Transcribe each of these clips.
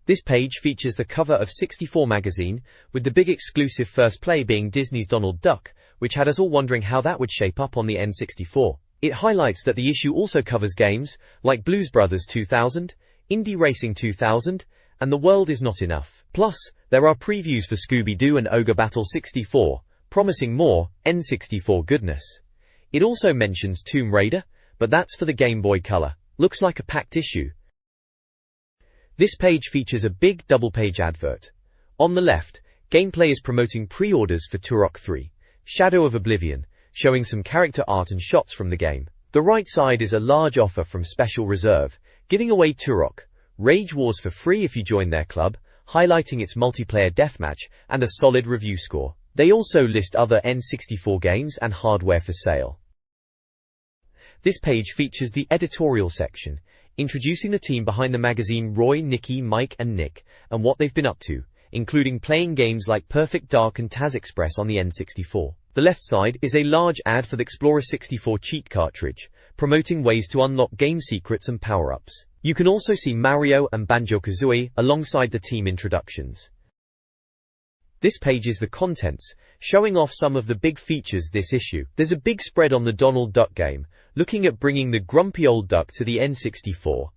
This page features the cover of 64 magazine, with the big exclusive first play being Disney's Donald Duck, which had us all wondering how that would shape up on the N64. It highlights that the issue also covers games like Blues Brothers 2000, Indy Racing 2000, and The World Is Not Enough. Plus, there are previews for Scooby-Doo and Ogre Battle 64, promising more N64 goodness. It also mentions Tomb Raider, but that's for the Game Boy Color. Looks like a packed issue. This page features a big double-page advert. On the left, gameplay is promoting pre-orders for Turok 3, Shadow of Oblivion, showing some character art and shots from the game. The right side is a large offer from Special Reserve, giving away Turok, Rage Wars for free if you join their club, highlighting its multiplayer deathmatch and a solid review score. They also list other N64 games and hardware for sale. This page features the editorial section, introducing the team behind the magazine Roy, Nikki, Mike and Nick, and what they've been up to, including playing games like Perfect Dark and Taz Express on the N64. The left side is a large ad for the Explorer 64 cheat cartridge, promoting ways to unlock game secrets and power-ups. You can also see Mario and Banjo-Kazooie alongside the team introductions. This page is the contents, showing off some of the big features this issue. There's a big spread on the Donald Duck game, looking at bringing the grumpy old duck to the N64.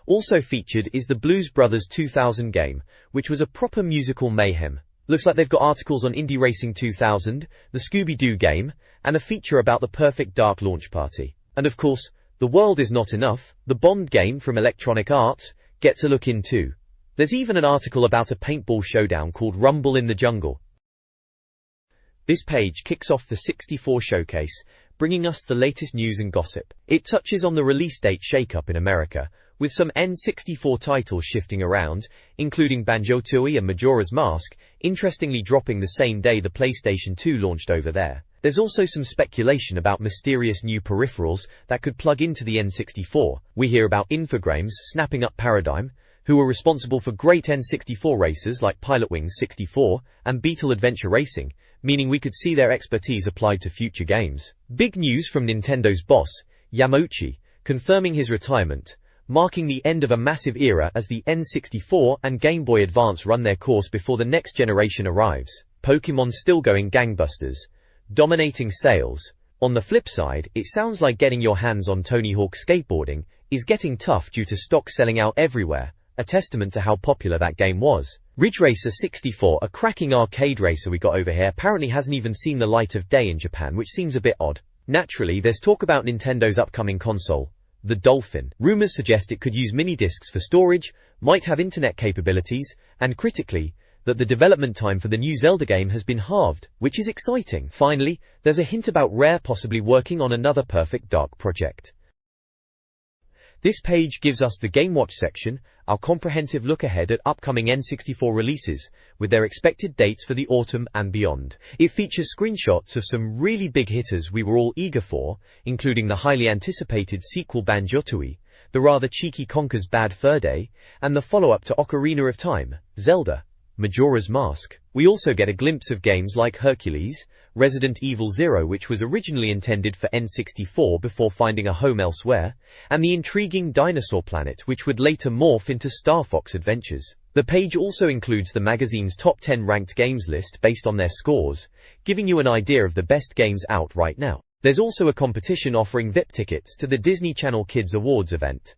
Also featured is the Blues Brothers 2000 game, which was a proper musical mayhem. Looks like they've got articles on Indy Racing 2000, the Scooby-Doo game, and a feature about the Perfect Dark launch party. And of course, The World Is Not Enough, the Bond game from Electronic Arts, gets a look in too. There's even an article about a paintball showdown called Rumble in the Jungle. This page kicks off the 64 showcase, bringing us the latest news and gossip. It touches on the release date shakeup in America, with some N64 titles shifting around, including Banjo-Tooie and Majora's Mask, interestingly dropping the same day the PlayStation 2 launched over there. There's also some speculation about mysterious new peripherals that could plug into the N64. We hear about Infogrames snapping up Paradigm, who were responsible for great N64 races like Pilotwings 64 and Beetle Adventure Racing, meaning we could see their expertise applied to future games. Big news from Nintendo's boss, Yamauchi, confirming his retirement, marking the end of a massive era as the N64 and Game Boy Advance run their course before the next generation arrives. Pokémon still going gangbusters, dominating sales. On the flip side, it sounds like getting your hands on Tony Hawk skateboarding is getting tough due to stock selling out everywhere, a testament to how popular that game was. Ridge Racer 64, a cracking arcade racer we got over here, apparently hasn't even seen the light of day in Japan, which seems a bit odd. Naturally, there's talk about Nintendo's upcoming console, the Dolphin. Rumors suggest it could use mini-discs for storage, might have internet capabilities, and critically, that the development time for the new Zelda game has been halved, which is exciting. Finally, there's a hint about Rare possibly working on another Perfect Dark project. This page gives us the Game Watch section, our comprehensive look ahead at upcoming N64 releases, with their expected dates for the autumn and beyond. It features screenshots of some really big hitters we were all eager for, including the highly anticipated sequel Banjo-Tooie, the rather cheeky Conker's Bad Fur Day, and the follow-up to Ocarina of Time, Zelda, Majora's Mask. We also get a glimpse of games like Hercules, Resident Evil 0, which was originally intended for N64 before finding a home elsewhere, and the intriguing Dinosaur Planet, which would later morph into Star Fox Adventures. The page also includes the magazine's top 10 ranked games list based on their scores, giving you an idea of the best games out right now. There's also a competition offering VIP tickets to the Disney Channel Kids Awards event.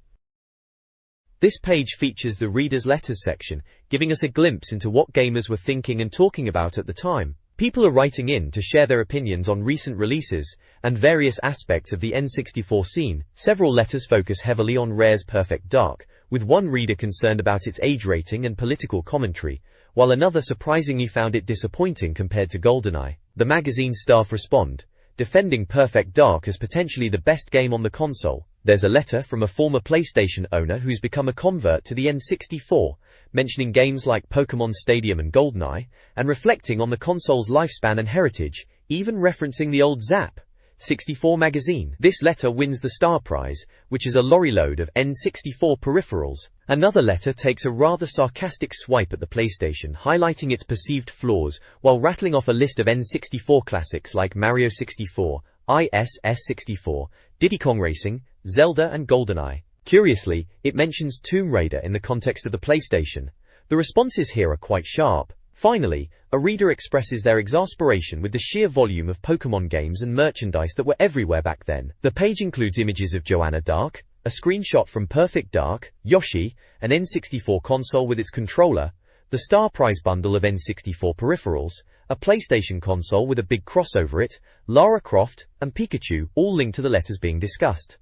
This page features the Reader's Letters section, giving us a glimpse into what gamers were thinking and talking about at the time. People are writing in to share their opinions on recent releases and various aspects of the N64 scene. Several letters focus heavily on Rare's Perfect Dark, with one reader concerned about its age rating and political commentary, while another surprisingly found it disappointing compared to GoldenEye. The magazine's staff respond, defending Perfect Dark as potentially the best game on the console. There's a letter from a former PlayStation owner who's become a convert to the N64, mentioning games like Pokémon Stadium and GoldenEye, and reflecting on the console's lifespan and heritage, even referencing the old Zap 64 magazine. This letter wins the Star Prize, which is a lorry load of N64 peripherals. Another letter takes a rather sarcastic swipe at the PlayStation, highlighting its perceived flaws, while rattling off a list of N64 classics like Mario 64, ISS 64, Diddy Kong Racing, Zelda and GoldenEye. Curiously, it mentions Tomb Raider in the context of the PlayStation, The responses here are quite sharp. Finally, a reader expresses their exasperation with the sheer volume of Pokémon games and merchandise that were everywhere back then. The page includes images of Joanna Dark, a screenshot from Perfect Dark, Yoshi, an N64 console with its controller, the Star Prize bundle of N64 peripherals, a PlayStation console with a big cross over it, Lara Croft, and Pikachu, all linked to the letters being discussed.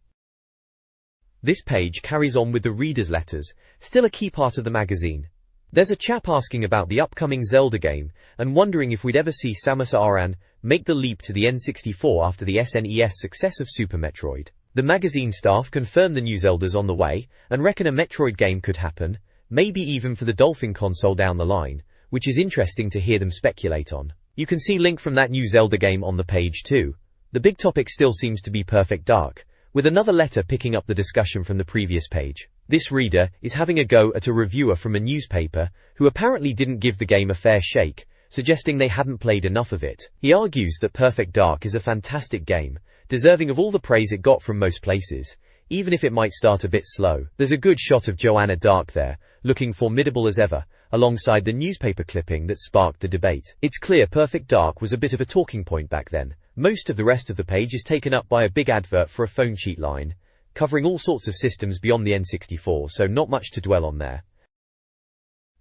This page carries on with the reader's letters, still a key part of the magazine. There's a chap asking about the upcoming Zelda game, and wondering if we'd ever see Samus Aran make the leap to the N64 after the SNES success of Super Metroid. The magazine staff confirm the new Zelda's on the way, and reckon a Metroid game could happen, maybe even for the Dolphin console down the line, which is interesting to hear them speculate on. You can see link from that new Zelda game on the page too. The big topic still seems to be Perfect Dark, with another letter picking up the discussion from the previous page. This reader is having a go at a reviewer from a newspaper who apparently didn't give the game a fair shake, suggesting they hadn't played enough of it. He argues that Perfect Dark is a fantastic game, deserving of all the praise it got from most places, even if it might start a bit slow. There's a good shot of Joanna Dark there, looking formidable as ever, alongside the newspaper clipping that sparked the debate. It's clear Perfect Dark was a bit of a talking point back then. Most of the rest of the page is taken up by a big advert for a phone cheat line, covering all sorts of systems beyond the N64, so not much to dwell on there.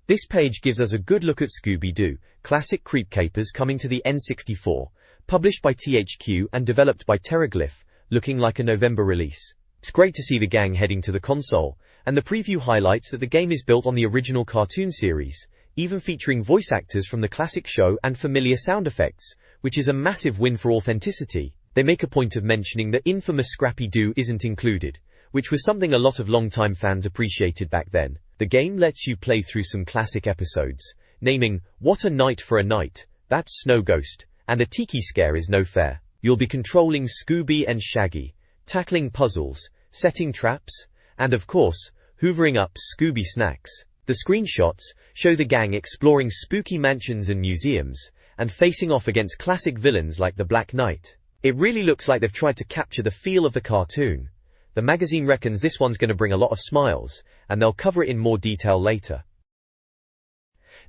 This page gives us a good look at Scooby-Doo, classic creep capers coming to the N64, published by THQ and developed by Terraglyph, looking like a November release. It's great to see the gang heading to the console, and the preview highlights that the game is built on the original cartoon series, even featuring voice actors from the classic show and familiar sound effects, which is a massive win for authenticity. They make a point of mentioning that infamous Scrappy-Doo isn't included, which was something a lot of longtime fans appreciated back then. The game lets you play through some classic episodes, naming What a Night for a Night, That's Snow Ghost, and A Tiki Scare Is No Fair. You'll be controlling Scooby and Shaggy, tackling puzzles, setting traps, and of course, hoovering up Scooby snacks. The screenshots show the gang exploring spooky mansions and museums, and facing off against classic villains like the Black Knight. It really looks like they've tried to capture the feel of the cartoon. The magazine reckons this one's going to bring a lot of smiles, and they'll cover it in more detail later.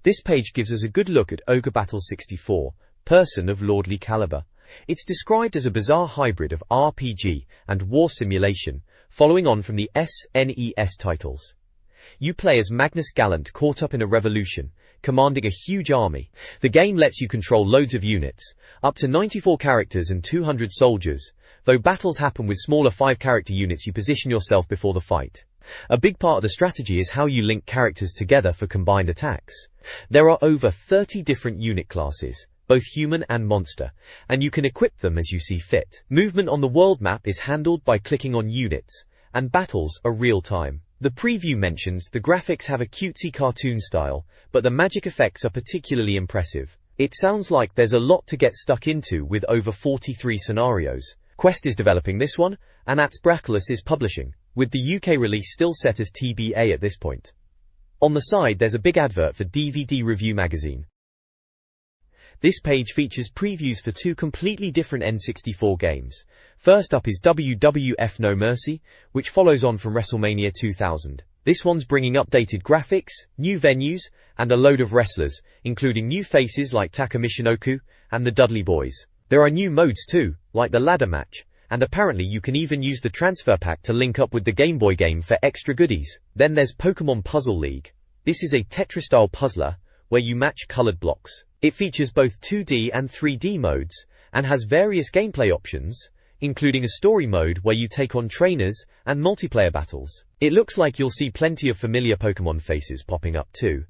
This page gives us a good look at Ogre Battle 64, Person of Lordly Caliber. It's described as a bizarre hybrid of RPG and war simulation, following on from the SNES titles. You play as Magnus Gallant caught up in a revolution, commanding a huge army. The game lets you control loads of units, up to 94 characters and 200 soldiers, though battles happen with smaller 5-character units. You position yourself before the fight. A big part of the strategy is how you link characters together for combined attacks. There are over 30 different unit classes, both human and monster, and you can equip them as you see fit. Movement on the world map is handled by clicking on units, and battles are real-time. The preview mentions the graphics have a cutesy cartoon style, but the magic effects are particularly impressive. It sounds like there's a lot to get stuck into with over 43 scenarios. Quest is developing this one, and Brackless is publishing, with the UK release still set as TBA at this point. On the side there's a big advert for DVD Review magazine. This page features previews for 2 completely different N64 games. First up is WWF No Mercy, which follows on from WrestleMania 2000. This one's bringing updated graphics, new venues, and a load of wrestlers, including new faces like Taka Michinoku and the Dudley Boys. There are new modes too, like the ladder match, and apparently you can even use the transfer pack to link up with the Game Boy game for extra goodies. Then there's Pokemon Puzzle League. This is a Tetris-style puzzler, where you match colored blocks. It features both 2D and 3D modes, and has various gameplay options, including a story mode where you take on trainers and multiplayer battles. It looks like you'll see plenty of familiar Pokemon faces popping up too.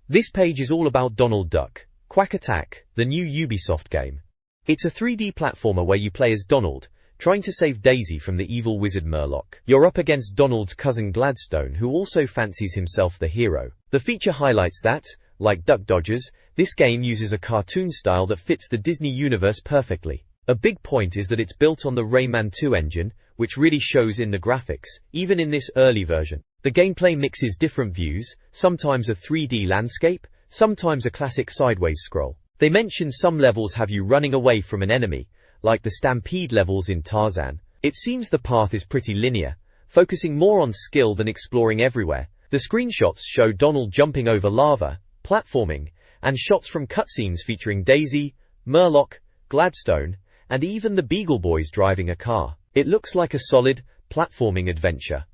This page is all about Donald Duck, Quack Attack, the new Ubisoft game. It's a 3D platformer where you play as Donald, trying to save Daisy from the evil wizard Murloc. You're up against Donald's cousin Gladstone, who also fancies himself the hero. The feature highlights that, like Duck Dodgers, this game uses a cartoon style that fits the Disney universe perfectly. A big point is that it's built on the Rayman 2 engine, which really shows in the graphics, even in this early version. The gameplay mixes different views, sometimes a 3D landscape, sometimes a classic sideways scroll. They mention some levels have you running away from an enemy, like the Stampede levels in Tarzan. It seems the path is pretty linear, focusing more on skill than exploring everywhere, The screenshots show Donald jumping over lava, platforming, and shots from cutscenes featuring Daisy, Murloc, Gladstone, and even the Beagle Boys driving a car. It looks like a solid, platforming adventure.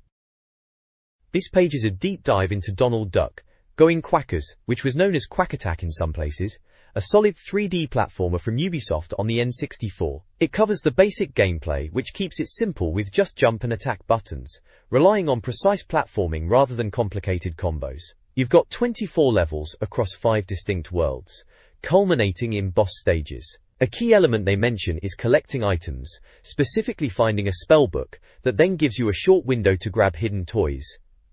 This page is a deep dive into Donald Duck, Going Quackers, which was known as Quack Attack in some places, a solid 3D platformer from Ubisoft on the N64. It covers the basic gameplay, which keeps it simple with just jump and attack buttons, relying on precise platforming rather than complicated combos. You've got 24 levels across 5 distinct worlds, culminating in boss stages. A key element they mention is collecting items, specifically finding a spellbook that then gives you a short window to grab hidden toys.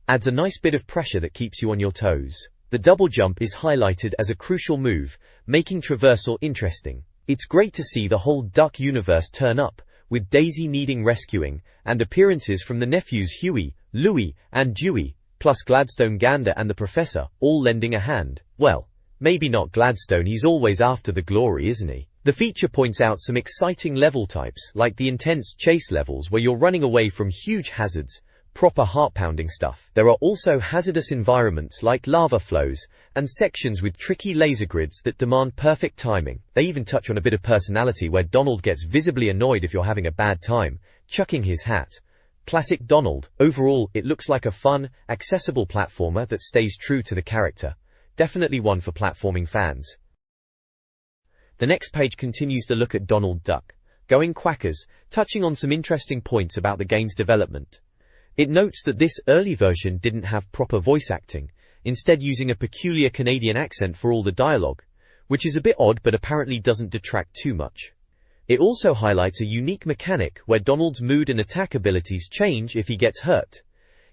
Adds a nice bit of pressure that keeps you on your toes. The double jump is highlighted as a crucial move, making traversal interesting. It's great to see the whole Duck universe turn up, with Daisy needing rescuing, and appearances from the nephews Huey, Louie, and Dewey, plus Gladstone Gander and the Professor, all lending a hand. Well, maybe not Gladstone, he's always after the glory, isn't he? The feature points out some exciting level types, like the intense chase levels where you're running away from huge hazards, proper heart-pounding stuff. There are also hazardous environments like lava flows, and sections with tricky laser grids that demand perfect timing. They even touch on a bit of personality where Donald gets visibly annoyed if you're having a bad time, chucking his hat. Classic Donald. Overall, it looks like a fun, accessible platformer that stays true to the character. Definitely one for platforming fans. The next page continues to look at Donald Duck, Going Quackers, touching on some interesting points about the game's development. It notes that this early version didn't have proper voice acting, instead using a peculiar Canadian accent for all the dialogue, which is a bit odd but apparently doesn't detract too much. It also highlights a unique mechanic where Donald's mood and attack abilities change if he gets hurt.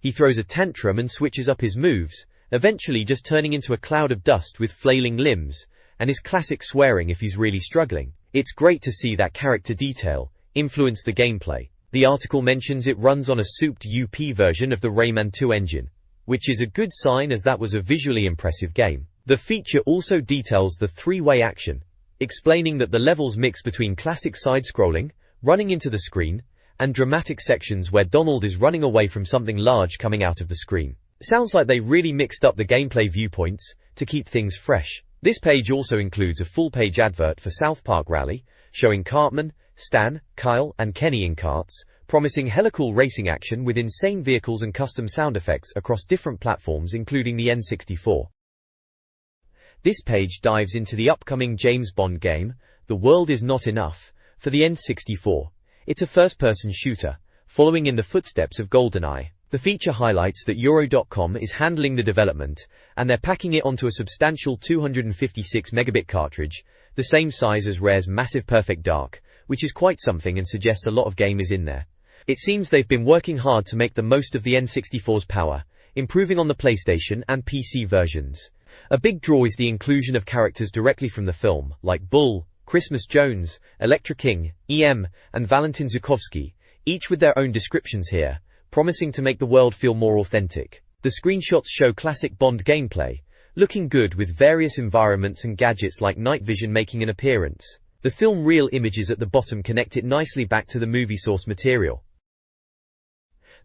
He throws a tantrum and switches up his moves, eventually just turning into a cloud of dust with flailing limbs, and his classic swearing if he's really struggling. It's great to see that character detail influence the gameplay. The article mentions it runs on a souped UP version of the Rayman 2 engine, which is a good sign as that was a visually impressive game. The feature also details the three-way action, explaining that the levels mix between classic side-scrolling, running into the screen, and dramatic sections where Donald is running away from something large coming out of the screen. Sounds like they really mixed up the gameplay viewpoints to keep things fresh. This page also includes a full-page advert for South Park Rally, showing Cartman, Stan, Kyle, and Kenny in karts, promising hella cool racing action with insane vehicles and custom sound effects across different platforms including the N64. This page dives into the upcoming James Bond game, The World Is Not Enough, for the N64. It's a first-person shooter, following in the footsteps of GoldenEye. The feature highlights that Euro.com is handling the development, and they're packing it onto a substantial 256 megabit cartridge, the same size as Rare's massive Perfect Dark, which is quite something and suggests a lot of game is in there. It seems they've been working hard to make the most of the N64's power, improving on the PlayStation and PC versions. A big draw is the inclusion of characters directly from the film, like Bull, Christmas Jones, Electra King, EM, and Valentin Zukovsky, each with their own descriptions here, promising to make the world feel more authentic. The screenshots show classic Bond gameplay, looking good with various environments and gadgets like night vision making an appearance. The film reel images at the bottom connect it nicely back to the movie source material.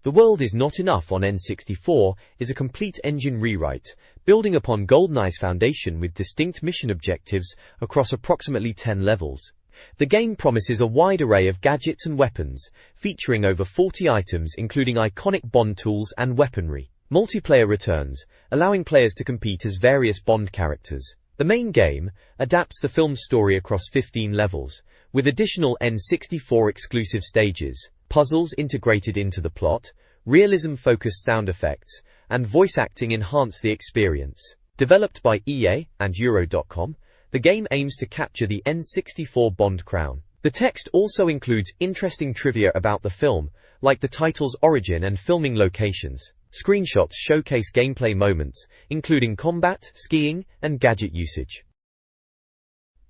The World Is Not Enough on N64 is a complete engine rewrite, building upon GoldenEye's foundation with distinct mission objectives across approximately 10 levels. The game promises a wide array of gadgets and weapons, featuring over 40 items including iconic Bond tools and weaponry. Multiplayer returns, allowing players to compete as various Bond characters. The main game adapts the film's story across 15 levels, with additional N64 exclusive stages, puzzles integrated into the plot, realism-focused sound effects, and voice acting enhance the experience. Developed by EA and Euro.com, the game aims to capture the N64 Bond crown. The text also includes interesting trivia about the film, like the title's origin and filming locations. Screenshots showcase gameplay moments, including combat, skiing, and gadget usage.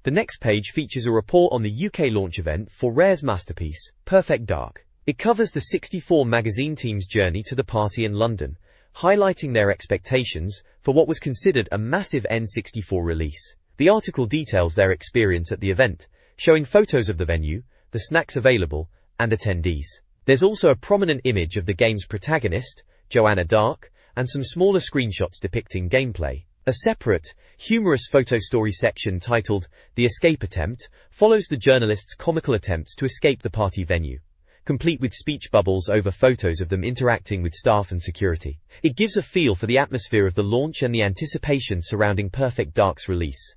The next page features a report on the UK launch event for Rare's masterpiece, Perfect Dark. It covers the 64 magazine team's journey to the party in London, highlighting their expectations for what was considered a massive N64 release. The article details their experience at the event, showing photos of the venue, the snacks available, and attendees. There's also a prominent image of the game's protagonist, Joanna Dark, and some smaller screenshots depicting gameplay. A separate, humorous photo story section titled The Escape Attempt follows the journalists' comical attempts to escape the party venue, complete with speech bubbles over photos of them interacting with staff and security. It gives a feel for the atmosphere of the launch and the anticipation surrounding Perfect Dark's release.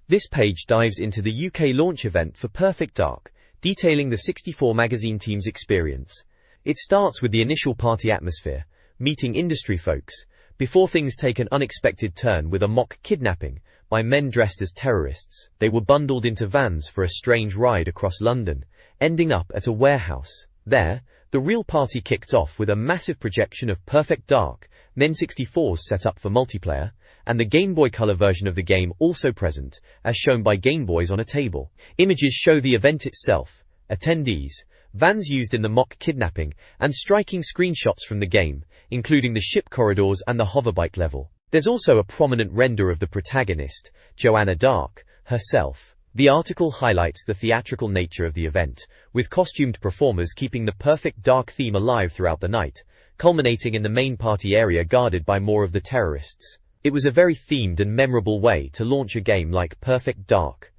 This page dives into the UK launch event for Perfect Dark, detailing the 64 magazine team's experience. It starts with the initial party atmosphere, meeting industry folks, before things take an unexpected turn with a mock kidnapping by men dressed as terrorists. They were bundled into vans for a strange ride across London, ending up at a warehouse. There, the real party kicked off with a massive projection of Perfect Dark, N64s set up for multiplayer, and the Game Boy Color version of the game also present, as shown by Game Boys on a table. Images show the event itself, attendees, vans used in the mock kidnapping, and striking screenshots from the game, including the ship corridors and the hoverbike level. There's also a prominent render of the protagonist, Joanna Dark, herself. The article highlights the theatrical nature of the event, with costumed performers keeping the Perfect Dark theme alive throughout the night, culminating in the main party area guarded by more of the terrorists. It was a very themed and memorable way to launch a game like Perfect Dark.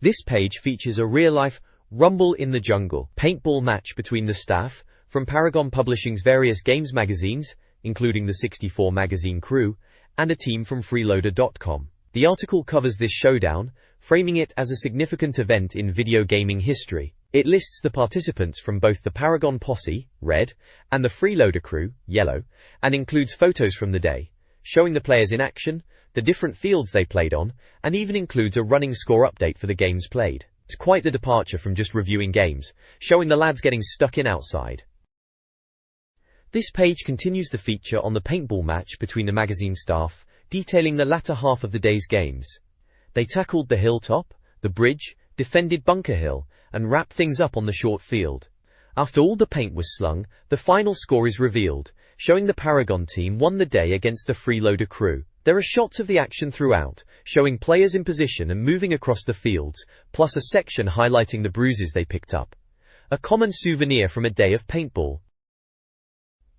This page features a real-life Rumble in the Jungle paintball match between the staff from Paragon Publishing's various games magazines, including the 64 magazine crew, and a team from freeloader.com. The article covers this showdown, framing it as a significant event in video gaming history. It lists the participants from both the Paragon Posse, red, and the Freeloader crew, yellow, and includes photos from the day, showing the players in action, the different fields they played on, and even includes a running score update for the games played. It's quite the departure from just reviewing games, showing the lads getting stuck in outside. This page continues the feature on the paintball match between the magazine staff, detailing the latter half of the day's games. They tackled the hilltop, the bridge, defended Bunker Hill, and wrapped things up on the short field. After all the paint was slung, the final score is revealed, showing the Paragon team won the day against the Freeloader crew. There are shots of the action throughout, showing players in position and moving across the fields, plus a section highlighting the bruises they picked up. A common souvenir from a day of paintball.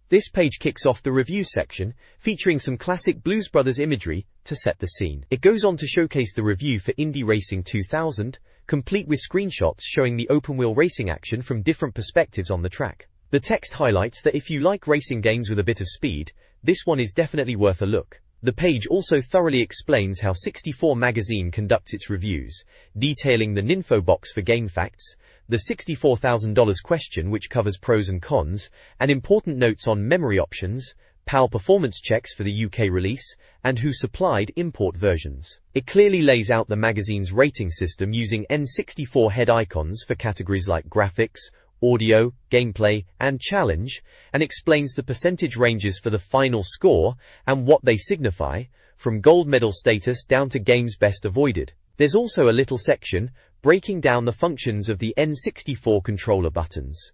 This page kicks off the review section, featuring some classic Blues Brothers imagery to set the scene. It goes on to showcase the review for Indie Racing 2000, complete with screenshots showing the open-wheel racing action from different perspectives on the track. The text highlights that if you like racing games with a bit of speed, this one is definitely worth a look. The page also thoroughly explains how 64 magazine conducts its reviews, detailing the Ninfo box for game facts, the $64,000 question which covers pros and cons, and important notes on memory options, PAL performance checks for the UK release, and who supplied import versions. It clearly lays out the magazine's rating system using N64 head icons for categories like graphics, audio, gameplay, and challenge, and explains the percentage ranges for the final score and what they signify, from gold medal status down to games best avoided. There's also a little section breaking down the functions of the N64 controller buttons.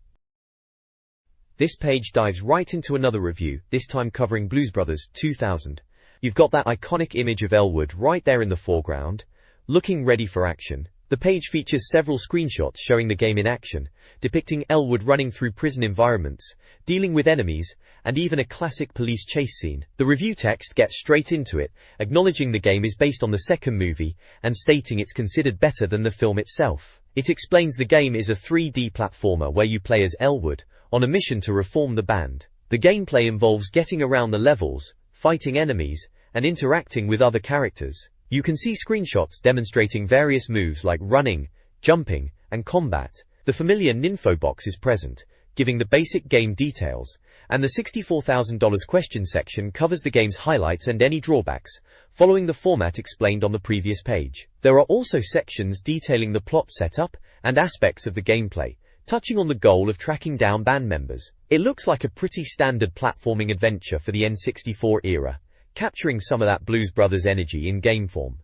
This page dives right into another review, this time covering Blues Brothers 2000. You've got that iconic image of Elwood right there in the foreground, looking ready for action. The page features several screenshots showing the game in action, depicting Elwood running through prison environments, dealing with enemies, and even a classic police chase scene. The review text gets straight into it, acknowledging the game is based on the second movie, and stating it's considered better than the film itself. It explains the game is a 3D platformer where you play as Elwood, on a mission to reform the band. The gameplay involves getting around the levels, fighting enemies, and interacting with other characters. You can see screenshots demonstrating various moves like running, jumping, and combat. The familiar Ninfo box is present, giving the basic game details, and the $64,000 question section covers the game's highlights and any drawbacks, following the format explained on the previous page. There are also sections detailing the plot setup and aspects of the gameplay, touching on the goal of tracking down band members. It looks like a pretty standard platforming adventure for the N64 era, capturing some of that Blues Brothers energy in game form.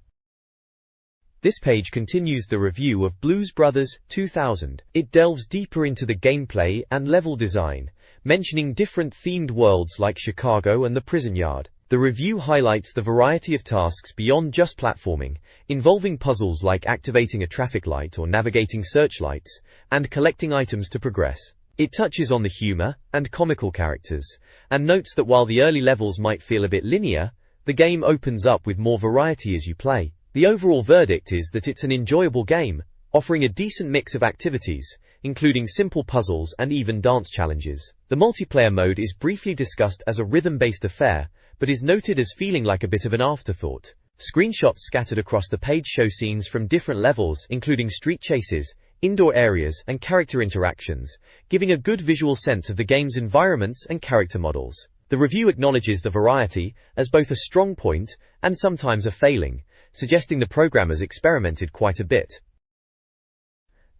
This page continues the review of Blues Brothers 2000. It delves deeper into the gameplay and level design, mentioning different themed worlds like Chicago and the prison yard. The review highlights the variety of tasks beyond just platforming, involving puzzles like activating a traffic light or navigating searchlights, and collecting items to progress. It touches on the humor and comical characters, and notes that while the early levels might feel a bit linear, the game opens up with more variety as you play. The overall verdict is that it's an enjoyable game, offering a decent mix of activities, including simple puzzles and even dance challenges. The multiplayer mode is briefly discussed as a rhythm-based affair, but is noted as feeling like a bit of an afterthought. Screenshots scattered across the page show scenes from different levels, including street chases, indoor areas, and character interactions, giving a good visual sense of the game's environments and character models. The review acknowledges the variety as both a strong point and sometimes a failing, suggesting the programmers experimented quite a bit.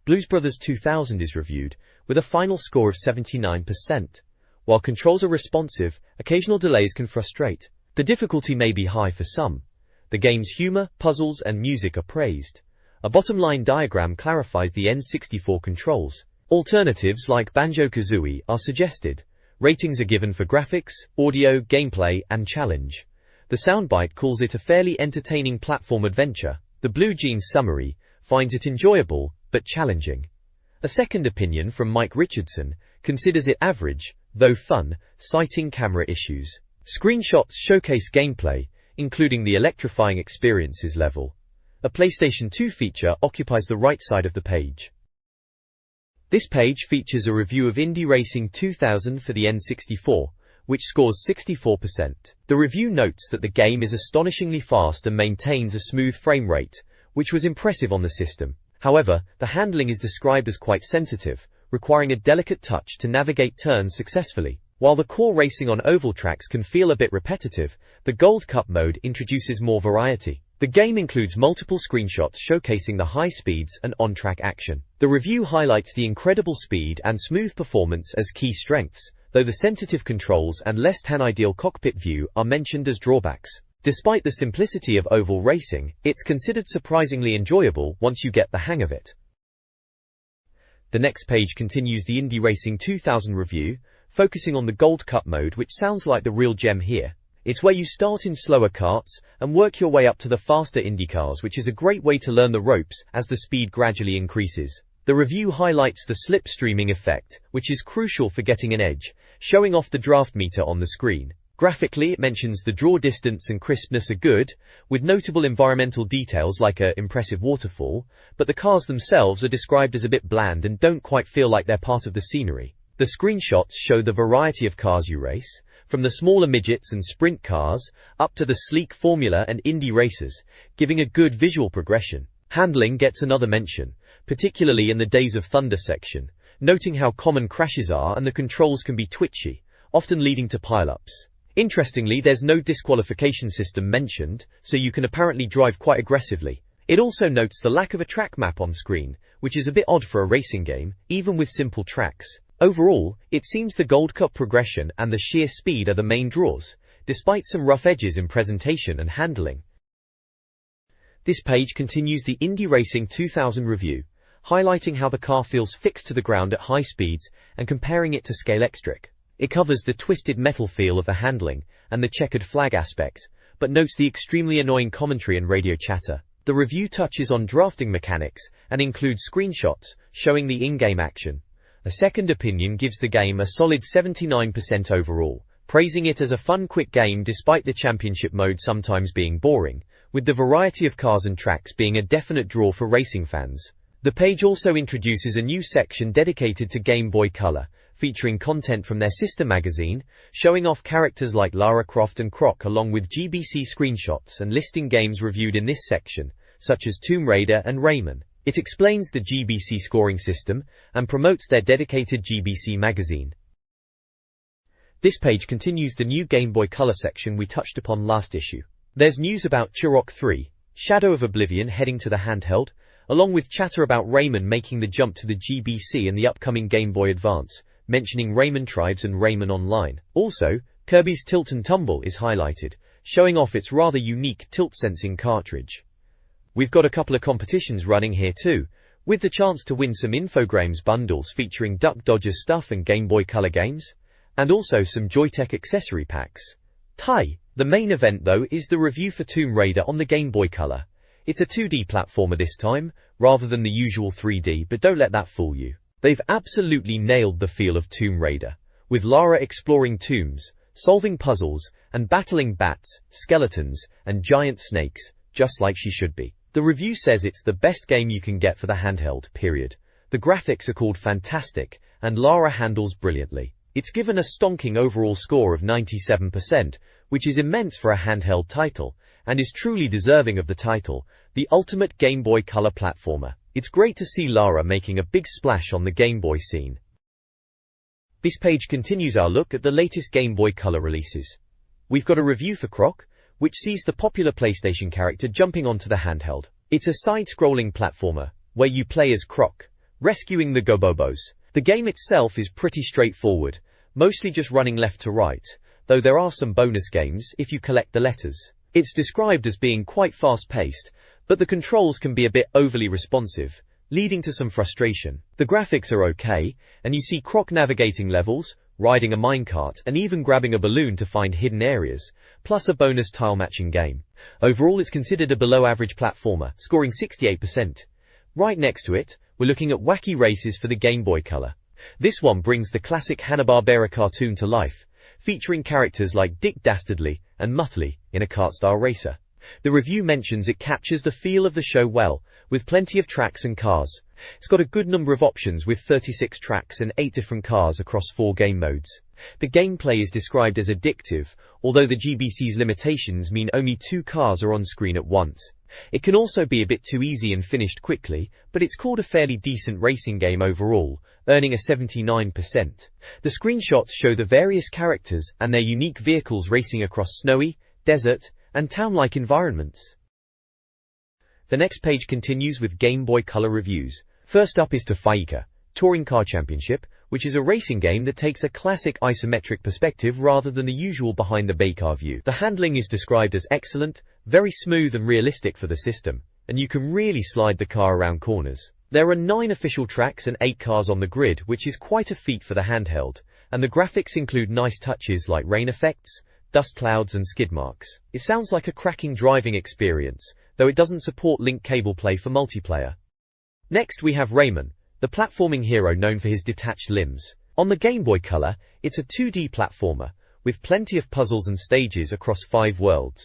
Blues Brothers 2000 is reviewed with a final score of 79%. While controls are responsive, occasional delays can frustrate. The difficulty may be high for some. The game's humor, puzzles, and music are praised. A bottom-line diagram clarifies the N64 controls. Alternatives like Banjo-Kazooie are suggested. Ratings are given for graphics, audio, gameplay, and challenge. The soundbite calls it a fairly entertaining platform adventure. The Blue Jeans summary finds it enjoyable, but challenging. A second opinion from Mike Richardson considers it average, though fun, citing camera issues. Screenshots showcase gameplay, including the electrifying experiences level. A PlayStation 2 feature occupies the right side of the page. This page features a review of Indie Racing 2000 for the N64, which scores 64%. The review notes that the game is astonishingly fast and maintains a smooth frame rate, which was impressive on the system. However, the handling is described as quite sensitive, requiring a delicate touch to navigate turns successfully. While the core racing on oval tracks can feel a bit repetitive, the Gold Cup mode introduces more variety. The game includes multiple screenshots showcasing the high speeds and on-track action. The review highlights the incredible speed and smooth performance as key strengths, though the sensitive controls and less than ideal cockpit view are mentioned as drawbacks. Despite the simplicity of oval racing, it's considered surprisingly enjoyable once you get the hang of it. The next page continues the Indie Racing 2000 review, focusing on the Gold Cup mode, which sounds like the real gem here. It's where you start in slower karts and work your way up to the faster Indy cars, which is a great way to learn the ropes as the speed gradually increases. The review highlights the slipstreaming effect, which is crucial for getting an edge, showing off the draft meter on the screen. Graphically, it mentions the draw distance and crispness are good, with notable environmental details like an impressive waterfall, but the cars themselves are described as a bit bland and don't quite feel like they're part of the scenery. The screenshots show the variety of cars you race, from the smaller midgets and sprint cars, up to the sleek Formula and Indy races, giving a good visual progression. Handling gets another mention, particularly in the Days of Thunder section, noting how common crashes are and the controls can be twitchy, often leading to pileups. Interestingly, there's no disqualification system mentioned, so you can apparently drive quite aggressively. It also notes the lack of a track map on screen, which is a bit odd for a racing game, even with simple tracks. Overall, it seems the Gold Cup progression and the sheer speed are the main draws, despite some rough edges in presentation and handling. This page continues the Indie Racing 2000 review, highlighting how the car feels fixed to the ground at high speeds and comparing it to Scalextric. It covers the twisted metal feel of the handling and the checkered flag aspect, but notes the extremely annoying commentary and radio chatter. The review touches on drafting mechanics and includes screenshots showing the in-game action. A second opinion gives the game a solid 79% overall, praising it as a fun, quick game despite the championship mode sometimes being boring, with the variety of cars and tracks being a definite draw for racing fans. The page also introduces a new section dedicated to Game Boy Color, featuring content from their sister magazine, showing off characters like Lara Croft and Croc along with GBC screenshots and listing games reviewed in this section, such as Tomb Raider and Rayman. It explains the GBC scoring system and promotes their dedicated GBC magazine. This page continues the new Game Boy Color section we touched upon last issue. There's news about Turok 3, Shadow of Oblivion heading to the handheld, along with chatter about Rayman making the jump to the GBC and the upcoming Game Boy Advance, mentioning Rayman Tribes and Rayman Online. Also, Kirby's Tilt and Tumble is highlighted, showing off its rather unique tilt-sensing cartridge. We've got a couple of competitions running here too, with the chance to win some Infogrames bundles featuring Duck Dodgers stuff and Game Boy Color games, and also some Joytech accessory packs. The main event though is the review for Tomb Raider on the Game Boy Color. It's a 2D platformer this time, rather than the usual 3D, but don't let that fool you. They've absolutely nailed the feel of Tomb Raider, with Lara exploring tombs, solving puzzles, and battling bats, skeletons, and giant snakes, just like she should be. The review says it's the best game you can get for the handheld, period. The graphics are called fantastic, and Lara handles brilliantly. It's given a stonking overall score of 97%, which is immense for a handheld title, and is truly deserving of the title, the ultimate Game Boy Color platformer. It's great to see Lara making a big splash on the Game Boy scene. This page continues our look at the latest Game Boy Color releases. We've got a review for Croc, which sees the popular PlayStation character jumping onto the handheld. It's a side-scrolling platformer, where you play as Croc, rescuing the Gobobos. The game itself is pretty straightforward, mostly just running left to right, though there are some bonus games if you collect the letters. It's described as being quite fast-paced, but the controls can be a bit overly responsive, leading to some frustration. The graphics are okay, and you see Croc navigating levels, riding a minecart, and even grabbing a balloon to find hidden areas, plus a bonus tile matching game. Overall, it's considered a below-average platformer, scoring 68%. Right next to it, we're looking at wacky races for the Game Boy Color. This one brings the classic Hanna-Barbera cartoon to life, featuring characters like Dick Dastardly and Muttley in a kart-style racer. The review mentions it captures the feel of the show well, with plenty of tracks and cars. It's got a good number of options with 36 tracks and 8 different cars across 4 game modes. The gameplay is described as addictive, although the GBC's limitations mean only 2 cars are on screen at once. It can also be a bit too easy and finished quickly, but it's called a fairly decent racing game overall, earning a 79%. The screenshots show the various characters and their unique vehicles racing across snowy, desert, and town-like environments. The next page continues with Game Boy Color reviews. First up is Tafaika, Touring Car Championship, which is a racing game that takes a classic isometric perspective rather than the usual behind-the-car view. The handling is described as excellent, very smooth and realistic for the system, and you can really slide the car around corners. There are 9 official tracks and 8 cars on the grid, which is quite a feat for the handheld, and the graphics include nice touches like rain effects, dust clouds and skid marks. It sounds like a cracking driving experience, though it doesn't support link cable play for multiplayer. Next we have Rayman, the platforming hero known for his detached limbs. On the Game Boy Color, it's a 2D platformer, with plenty of puzzles and stages across 5 worlds.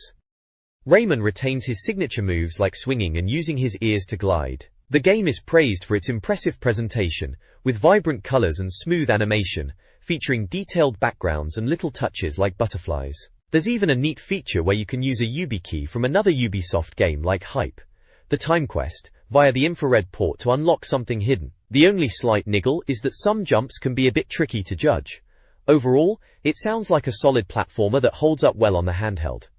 Rayman retains his signature moves like swinging and using his ears to glide. The game is praised for its impressive presentation, with vibrant colors and smooth animation, featuring detailed backgrounds and little touches like butterflies. There's even a neat feature where you can use a Ubi key from another Ubisoft game like Hype, the Time Quest, via the infrared port to unlock something hidden. The only slight niggle is that some jumps can be a bit tricky to judge. Overall, it sounds like a solid platformer that holds up well on the handheld.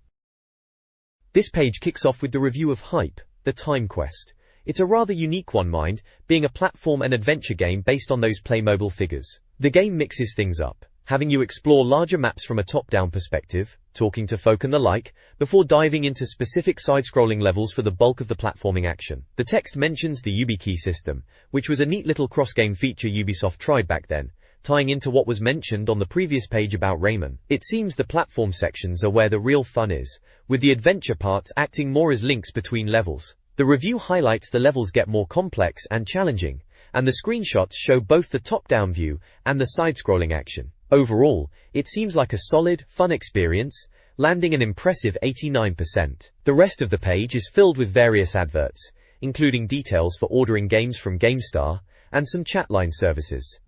This page kicks off with the review of Hype, the Time Quest. It's a rather unique one, being a platform and adventure game based on those Playmobil figures. The game mixes things up, having you explore larger maps from a top-down perspective, talking to folk and the like, before diving into specific side-scrolling levels for the bulk of the platforming action. The text mentions the YubiKey system, which was a neat little cross-game feature Ubisoft tried back then, tying into what was mentioned on the previous page about Rayman. It seems the platform sections are where the real fun is, with the adventure parts acting more as links between levels. The review highlights the levels get more complex and challenging, and the screenshots show both the top-down view and the side-scrolling action. Overall, it seems like a solid, fun experience, landing an impressive 89%. The rest of the page is filled with various adverts, including details for ordering games from GameStar, and some chatline services.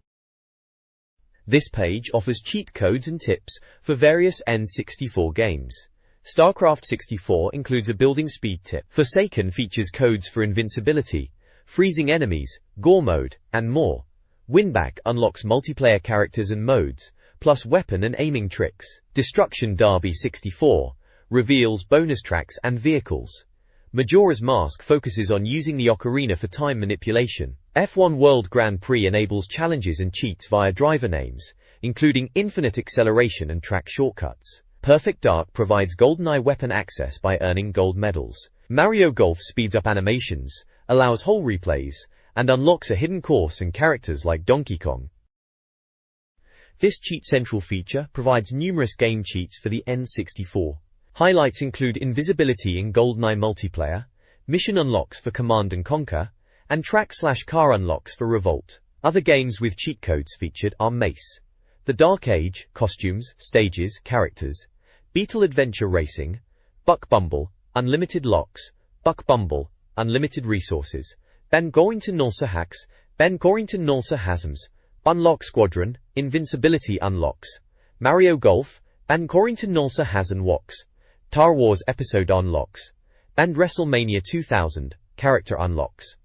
This page offers cheat codes and tips for various N64 games. StarCraft 64 includes a building speed tip. Forsaken features codes for invincibility, freezing enemies, gore mode, and more. Winback unlocks multiplayer characters and modes, plus weapon and aiming tricks. Destruction Derby 64 reveals bonus tracks and vehicles. Majora's Mask focuses on using the ocarina for time manipulation. F1 World Grand Prix enables challenges and cheats via driver names, including infinite acceleration and track shortcuts. Perfect Dark provides GoldenEye weapon access by earning gold medals. Mario Golf speeds up animations, allows hole replays, and unlocks a hidden course and characters like Donkey Kong. This Cheat Central feature provides numerous game cheats for the N64. Highlights include invisibility in GoldenEye multiplayer, mission unlocks for Command & Conquer, and track/car unlocks for Revolt. Other games with cheat codes featured are Mace, The Dark Age, costumes, stages, characters, Beetle Adventure Racing, Buck Bumble, Unlimited Locks, Buck Bumble, Unlimited Resources, Ben Gorrington Nolsa Hacks, Ben Gorrington Nolsa Hasms, Unlock Squadron, Invincibility Unlocks, Mario Golf, Ben Gorrington Nolsa Hazen Woks, Star Wars Episode Unlocks, and WrestleMania 2000, Character Unlocks.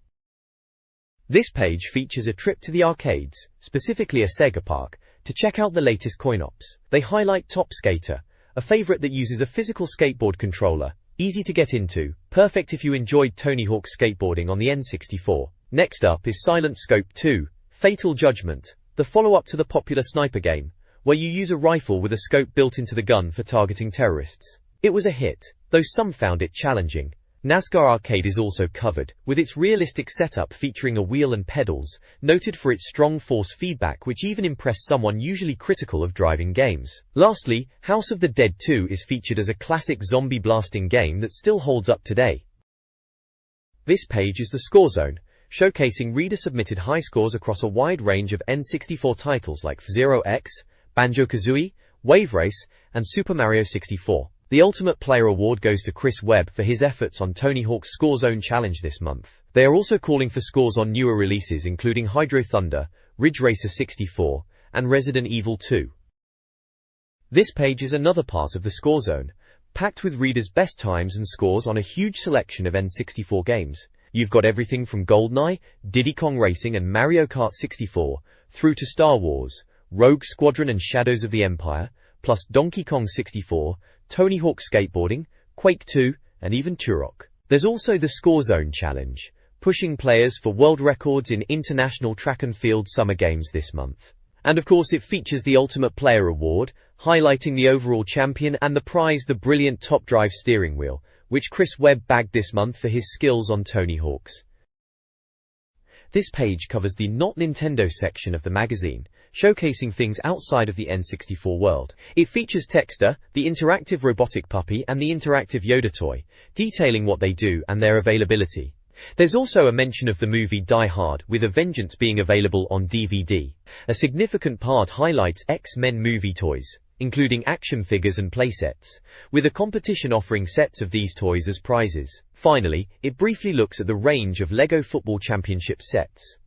This page features a trip to the arcades, specifically a Sega park, to check out the latest coin-ops. They highlight Top Skater, a favorite that uses a physical skateboard controller, easy to get into, perfect if you enjoyed Tony Hawk's skateboarding on the N64. Next up is Silent Scope 2, Fatal Judgment, the follow-up to the popular sniper game, where you use a rifle with a scope built into the gun for targeting terrorists. It was a hit, though some found it challenging. NASCAR Arcade is also covered, with its realistic setup featuring a wheel and pedals, noted for its strong force feedback which even impressed someone usually critical of driving games. Lastly, House of the Dead 2 is featured as a classic zombie blasting game that still holds up today. This page is the Score Zone, showcasing reader-submitted high scores across a wide range of N64 titles like F-Zero X, Banjo-Kazooie, Wave Race, and Super Mario 64. The Ultimate Player Award goes to Chris Webb for his efforts on Tony Hawk's Score Zone Challenge this month. They are also calling for scores on newer releases including Hydro Thunder, Ridge Racer 64, and Resident Evil 2. This page is another part of the Score Zone, packed with readers' best times and scores on a huge selection of N64 games. You've got everything from GoldenEye, Diddy Kong Racing and Mario Kart 64, through to Star Wars, Rogue Squadron and Shadows of the Empire, plus Donkey Kong 64, Tony Hawk Skateboarding, Quake 2, and even Turok. There's also the Score Zone Challenge, pushing players for world records in International Track and Field Summer Games this month. And of course it features the Ultimate Player Award, highlighting the overall champion and the prize, the brilliant Top Drive steering wheel, which Chris Webb bagged this month for his skills on Tony Hawk's. This page covers the Not Nintendo section of the magazine, showcasing things outside of the N64 world. It features Texter, the interactive robotic puppy, and the interactive Yoda toy, detailing what they do and their availability. There's also a mention of the movie Die Hard, with A Vengeance being available on DVD. A significant part highlights X-Men movie toys, including action figures and playsets, with a competition offering sets of these toys as prizes. Finally, it briefly looks at the range of LEGO Football Championship sets.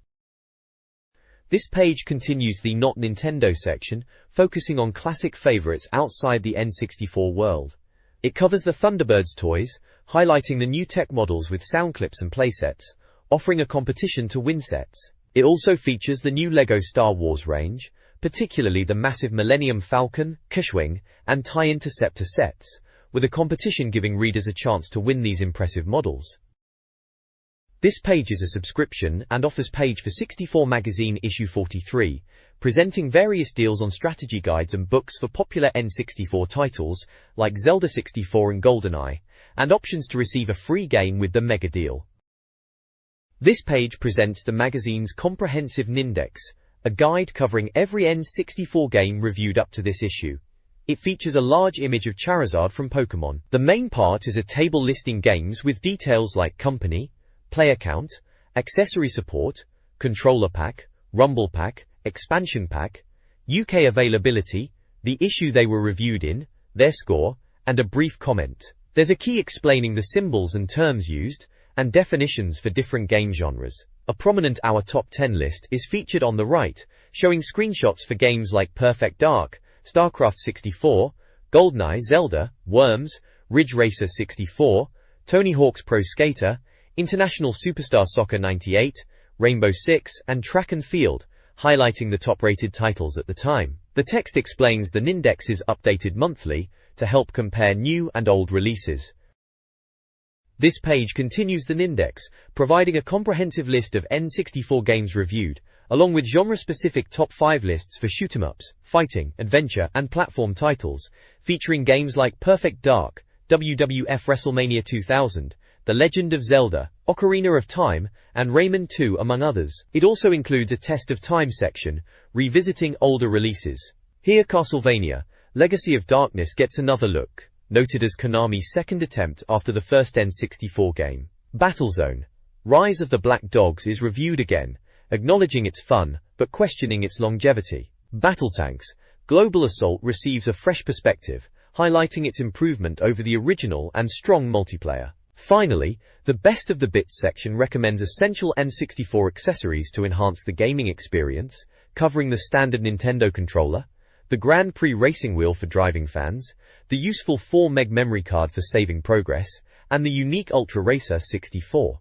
This page continues the Not Nintendo section, focusing on classic favorites outside the N64 world. It covers the Thunderbirds toys, highlighting the new tech models with sound clips and playsets, offering a competition to win sets. It also features the new LEGO Star Wars range, particularly the massive Millennium Falcon, Cushwing, and TIE Interceptor sets, with a competition giving readers a chance to win these impressive models. This page is a subscription and offers page for 64 magazine issue 43, presenting various deals on strategy guides and books for popular N64 titles like Zelda 64 and GoldenEye, and options to receive a free game with the Mega Deal. This page presents the magazine's comprehensive Nindex, a guide covering every N64 game reviewed up to this issue. It features a large image of Charizard from Pokémon. The main part is a table listing games with details like company, player count, accessory support, controller pack, rumble pack, expansion pack, UK availability, the issue they were reviewed in, their score, and a brief comment. There's a key explaining the symbols and terms used, and definitions for different game genres. A prominent Our Top 10 list is featured on the right, showing screenshots for games like Perfect Dark, StarCraft 64, GoldenEye, Zelda, Worms, Ridge Racer 64, Tony Hawk's Pro Skater, International Superstar Soccer 98, Rainbow Six, and Track and Field, highlighting the top-rated titles at the time. The text explains the Nindex is updated monthly to help compare new and old releases. This page continues the Nindex, providing a comprehensive list of N64 games reviewed, along with genre-specific top 5 lists for shoot-em-ups, fighting, adventure, and platform titles, featuring games like Perfect Dark, WWF WrestleMania 2000, The Legend of Zelda, Ocarina of Time, and Rayman 2 among others. It also includes a Test of Time section, revisiting older releases. Here Castlevania, Legacy of Darkness gets another look, noted as Konami's second attempt after the first N64 game. Battlezone, Rise of the Black Dogs is reviewed again, acknowledging its fun, but questioning its longevity. Battle Tanks: Global Assault receives a fresh perspective, highlighting its improvement over the original and strong multiplayer. Finally, the Best of the Bits section recommends essential N64 accessories to enhance the gaming experience, covering the standard Nintendo controller, the Grand Prix racing wheel for driving fans, the useful 4 MB memory card for saving progress, and the unique Ultra Racer 64.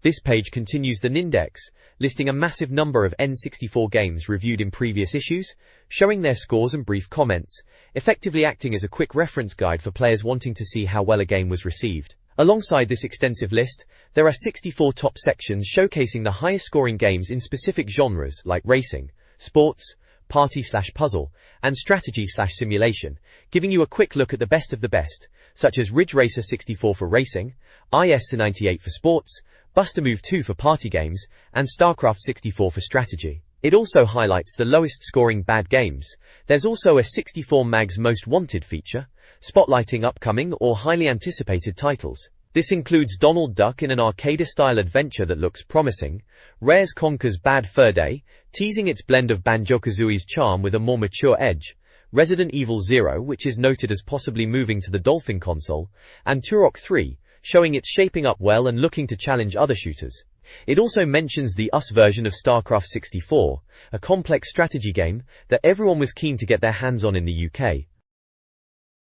This page continues the Nindex, listing a massive number of N64 games reviewed in previous issues, showing their scores and brief comments, effectively acting as a quick reference guide for players wanting to see how well a game was received. Alongside this extensive list, there are 64 top sections showcasing the highest scoring games in specific genres like racing, sports, party/puzzle, and strategy/simulation, giving you a quick look at the best of the best, such as Ridge Racer 64 for racing, IS-98 for sports, Buster Move 2 for party games, and StarCraft 64 for strategy. It also highlights the lowest scoring bad games. There's also a 64 Mag's Most Wanted feature, spotlighting upcoming or highly anticipated titles. This includes Donald Duck in an arcade-style adventure that looks promising, Rare's Conker's Bad Fur Day, teasing its blend of Banjo-Kazooie's charm with a more mature edge, Resident Evil 0, which is noted as possibly moving to the Dolphin console, and Turok 3, showing it's shaping up well and looking to challenge other shooters. It also mentions the US version of StarCraft 64, a complex strategy game that everyone was keen to get their hands on in the UK.